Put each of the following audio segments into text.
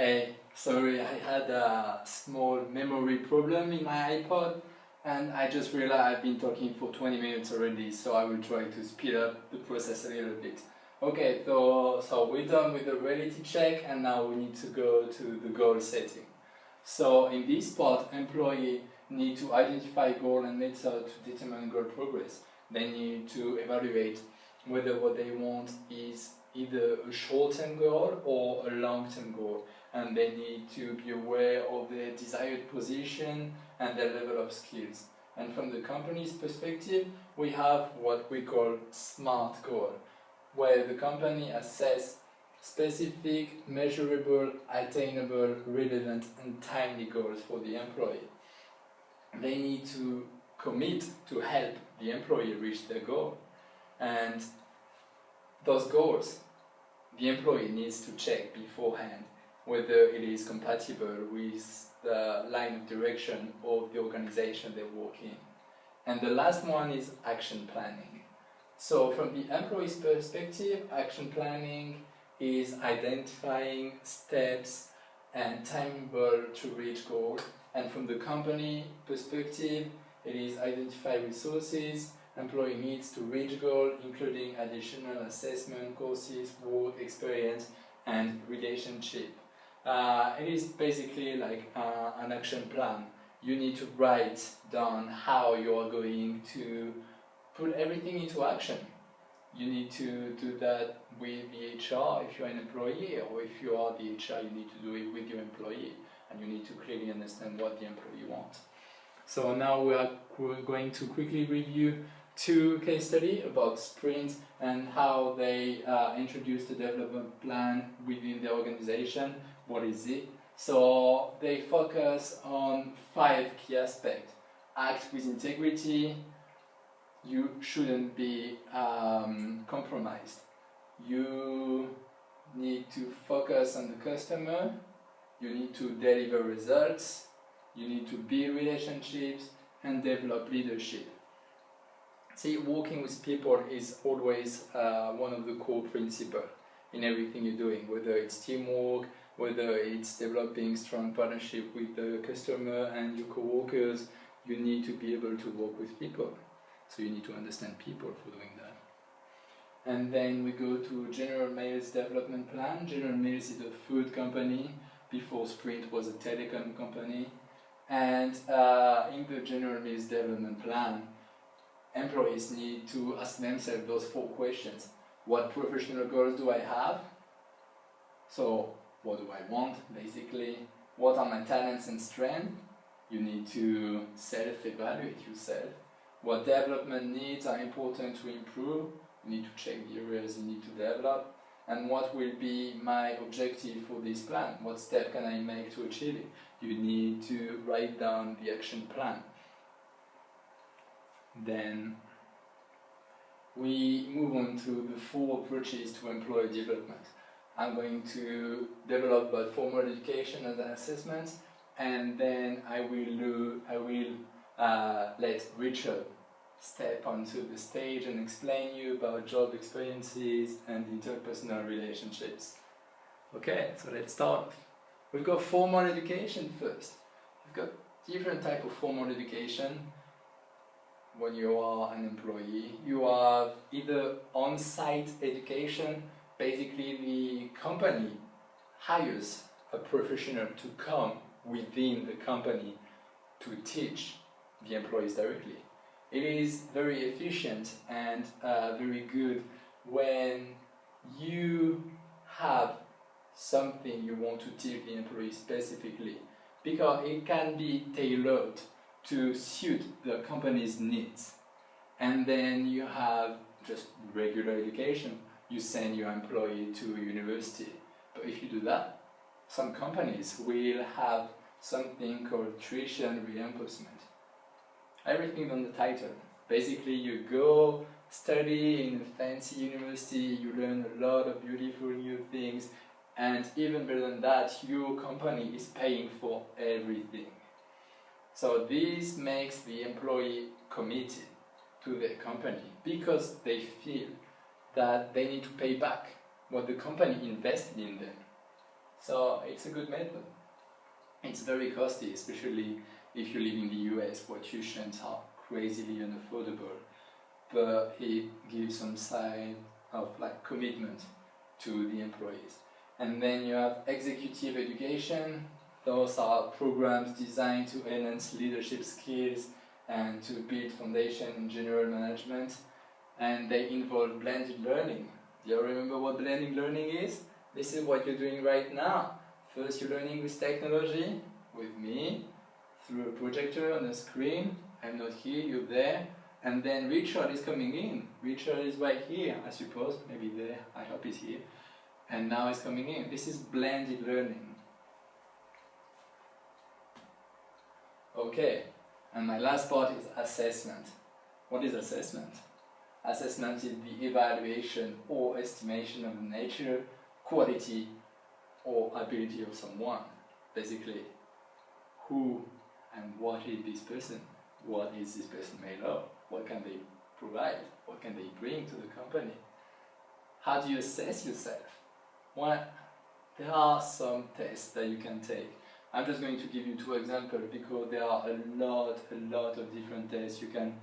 Hey, sorry, I had a small memory problem in my iPod and I just realized I've been talking for 20 minutes already, so I will try to speed up the process a little bit. Okay, so we're done with the reality check and now we need to go to the goal setting. So in this part, employees need to identify goal and method to determine goal progress. They need to evaluate whether what they want is either a short-term goal or a long-term goal, and they need to be aware of their desired position and their level of skills. And from the company's perspective, we have what we call SMART goal, where the company assesses specific, measurable, attainable, relevant, and timely goals for the employee. They need to commit to help the employee reach their goal. And those goals, the employee needs to check beforehand whether it is compatible with the line of direction of the organization they work in. And the last one is action planning. So from the employee's perspective, action planning is identifying steps and timetable to reach goal. And from the company perspective, it is identify resources employee needs to reach goal, including additional assessment, courses, work experience, and relationship. It is basically like an action plan. You need to write down how you are going to put everything into action. You need to do that with the HR if you're an employee, or if you are the HR, you need to do it with your employee, and you need to clearly understand what the employee wants. So now we're going to quickly review two case studies about Sprint and how they introduced the development plan within the organization. What is it? So they focus on 5 key aspects. Act with integrity. You shouldn't be compromised. You need to focus on the customer. You need to deliver results. You need to build relationships and develop leadership. See, working with people is always one of the core principles in everything you're doing, whether it's teamwork, whether it's developing strong partnership with the customer and your co-workers. You need to be able to work with people. So you need to understand people for doing that. And then we go to General Mills development plan. General Mills is a food company. Before Sprint was a telecom company. And in the General Mills development plan, employees need to ask themselves those 4 questions. What professional goals do I have? So what do I want, basically? What are my talents and strengths? You need to self-evaluate yourself. What development needs are important to improve? You need to check the areas you need to develop. And what will be my objective for this plan? What step can I make to achieve it? You need to write down the action plan. Then we move on to the 4 approaches to employee development. I'm going to develop about formal education and assessment, and then I will let Richard step onto the stage and explain you about job experiences and interpersonal relationships. Okay, so let's start. We've got formal education first. We've got different type of formal education. When you are an employee, you have either on-site education. Basically, the company hires a professional to come within the company to teach the employees directly. It is very efficient and very good when you have something you want to teach the employee specifically, because it can be tailored to suit the company's needs. And then you have just regular education. You send your employee to university. But if you do that, some companies will have something called tuition reimbursement. Everything on the title. Basically, you go study in a fancy university, you learn a lot of beautiful new things, and even better than that, your company is paying for everything. So this makes the employee committed to their company because they feel that they need to pay back what the company invested in them. So it's a good method. It's very costly, especially if you live in the US where tuitions are crazily unaffordable, but it gives some sign of like commitment to the employees. And then you have executive education. Those are programs designed to enhance leadership skills and to build foundation in general management, and they involve blended learning. Do you remember what blended learning is? This is what you're doing right now. First you're learning with technology, with me, through a projector on a screen. I'm not here, you're there. And then Richard is coming in. Richard is right here, I suppose, maybe there, I hope he's here. And now he's coming in. This is blended learning. Okay, and my last part is assessment. What is assessment? Assessment is the evaluation or estimation of the nature, quality, or ability of someone. Basically, who and what is this person? What is this person made of? What can they provide? What can they bring to the company? How do you assess yourself? Well, there are some tests that you can take. I'm just going to give you 2 examples because there are a lot of different tests you can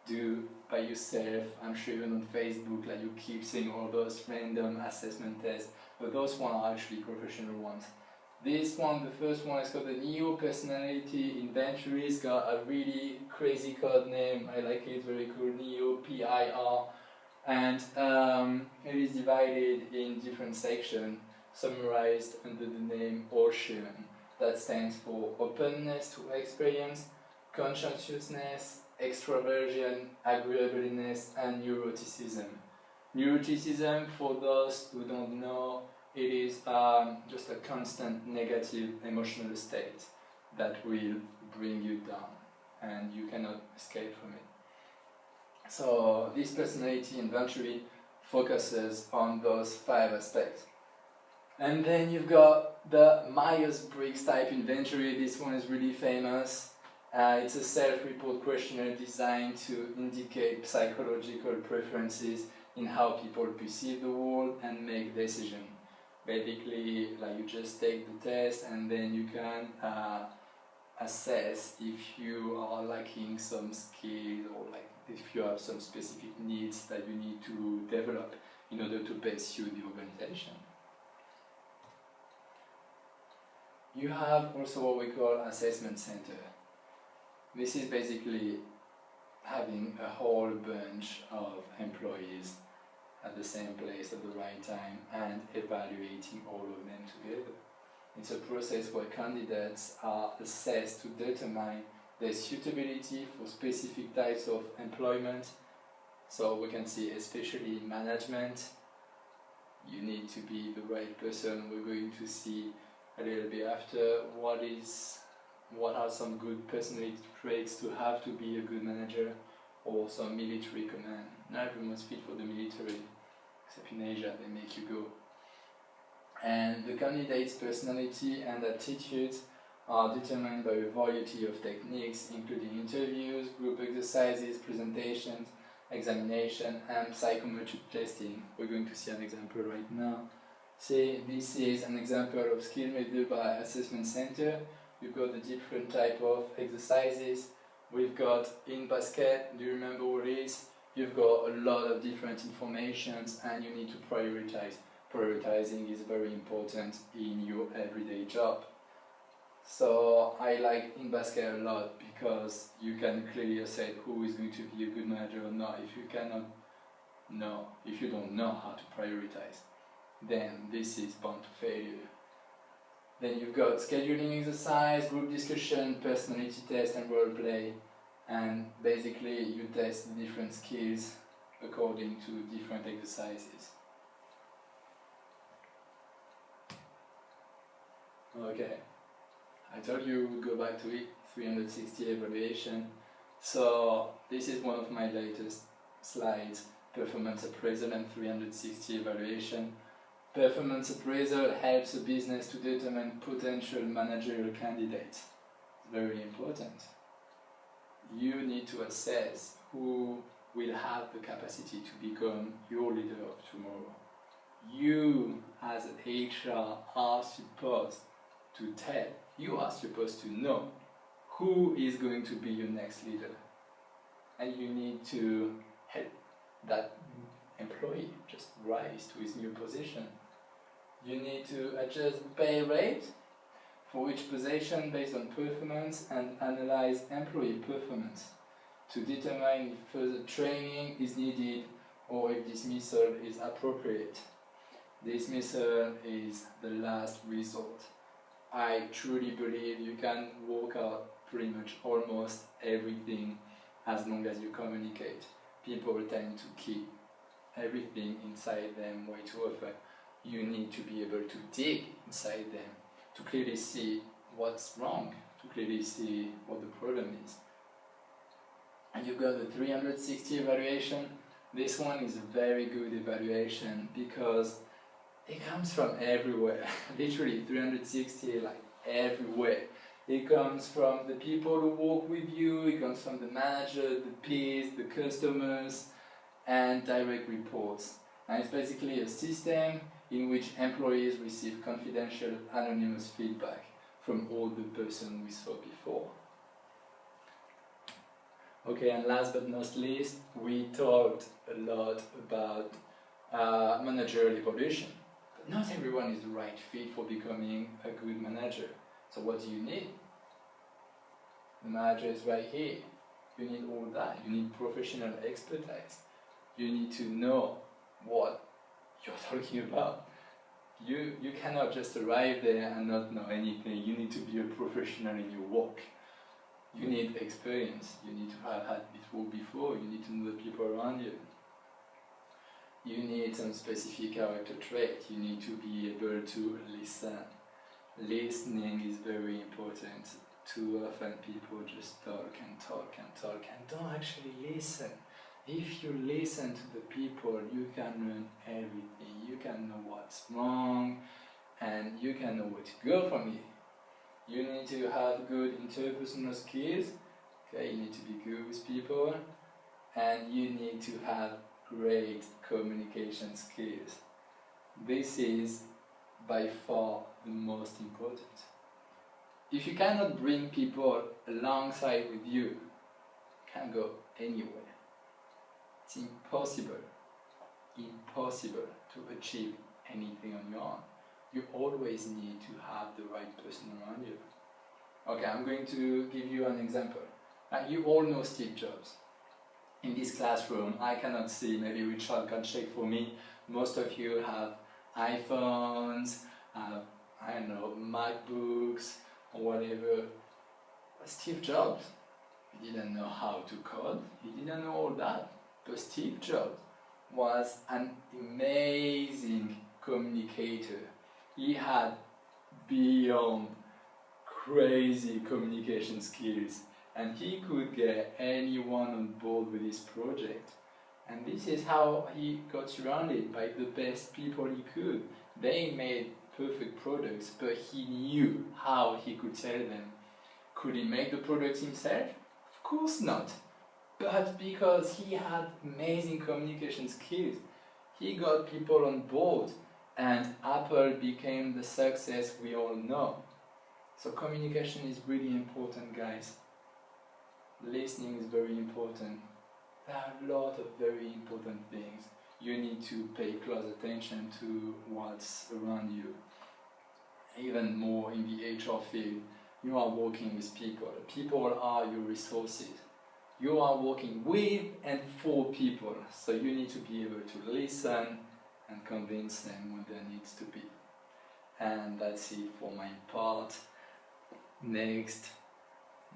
do by yourself. I'm sure even on Facebook, like you keep seeing all those random assessment tests, but those ones are actually professional ones. This one, the first one, is called the Neo Personality Inventory. It's got a really crazy code name. I like it, very cool. Neo, PIR, and it is divided in different sections, summarized under the name Ocean. That stands for openness to experience, conscientiousness, extraversion, agreeableness, and neuroticism. Neuroticism, for those who don't know, it is just a constant negative emotional state that will bring you down and you cannot escape from it. So this personality inventory focuses on those 5 aspects. And then you've got the Myers-Briggs type inventory. This one is really famous. It's a self-report questionnaire designed to indicate psychological preferences in how people perceive the world and make decisions. Basically, like you just take the test and then you can assess if you are lacking some skill or like if you have some specific needs that you need to develop in order to best suit the organization. You have also what we call assessment center. This is basically having a whole bunch of employees at the same place at the right time and evaluating all of them together. It's a process where candidates are assessed to determine their suitability for specific types of employment. So we can see, especially in management, you need to be the right person. We're going to see a little bit after what are some good personality traits to have to be a good manager, or some military command. Not everyone's fit for the military, except in Asia they make you go. And the candidate's personality and attitudes are determined by a variety of techniques, including interviews, group exercises, presentations, examination, and psychometric testing. We're going to see an example right now. See, this is an example of skill measured by assessment center. You've got the different type of exercises. We've got in basket, do you remember what it is? You've got a lot of different informations and you need to prioritize. Prioritizing is very important in your everyday job. So I like in basket a lot because you can clearly assess who is going to be a good manager or not. If you don't know how to prioritize, then this is bound to failure. Then you've got scheduling exercise, group discussion, personality test, and role play. And basically you test the different skills according to different exercises. Okay, I told you we'd go back to it, 360 evaluation. So this is one of my latest slides, performance appraisal and 360 evaluation. Performance appraisal helps a business to determine potential managerial candidates. It's very important. You need to assess who will have the capacity to become your leader of tomorrow. you as an HR are supposed to tell, you are supposed to know who is going to be your next leader. And you need to help that employee just rise to his new position. You need to adjust the pay rate for each position based on performance and analyze employee performance to determine if further training is needed or if dismissal is appropriate. Dismissal is the last resort. I truly believe you can work out pretty much almost everything as long as you communicate. People tend to keep everything inside them way too often. You need to be able to dig inside them to clearly see what's wrong, to clearly see what the problem is. And you've got the 360 evaluation. This one is a very good evaluation because it comes from everywhere. Literally 360, like everywhere. It comes from the people who work with you, it comes from the manager, the peers, the customers, and direct reports. And it's basically a system in which employees receive confidential, anonymous feedback from all the person we saw before. Okay, and last but not least, we talked a lot about managerial evolution. But not everyone is the right fit for becoming a good manager. So what do you need? The manager is right here. You need all that. You need professional expertise. You need to know what you're talking about. You cannot just arrive there and not know anything. You need to be a professional in your work. You need experience. You need to have had this work before. You need to know the people around you. You need some specific character trait. You need to be able to listen. Listening is very important. Too often people just talk and talk and talk and don't actually listen. If you listen to the people, you can learn everything. You can know what's wrong and you can know where to go from here. You need to have good interpersonal skills. Okay, you need to be good with people and you need to have great communication skills. This is by far the most important. If you cannot bring people alongside with you, you can't go anywhere. It's impossible to achieve anything on your own. You always need to have the right person around you. Okay, I'm going to give you an example. You all know Steve Jobs. In this classroom, I cannot see, maybe Richard can check for me, most of you have iPhones, I don't know, MacBooks, or whatever. But Steve Jobs, he didn't know how to code, he didn't know all that. But Steve Jobs was an amazing communicator. He had beyond crazy communication skills and he could get anyone on board with his project. And this is how he got surrounded by the best people he could. They made perfect products, but he knew how he could sell them. Could he make the products himself? Of course not. But because he had amazing communication skills, he got people on board and Apple became the success we all know. So communication is really important, guys. Listening is very important. There are a lot of very important things. You need to pay close attention to what's around you. Even more in the HR field, you are working with people. People are your resources. You are working with and for people, so you need to be able to listen and convince them when there needs to be. And that's it for my part. Next,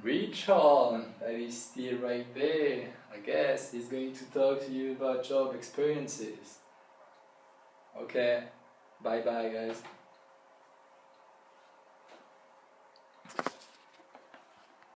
Richard, that is still right there. I guess he's going to talk to you about job experiences. Okay, bye bye guys.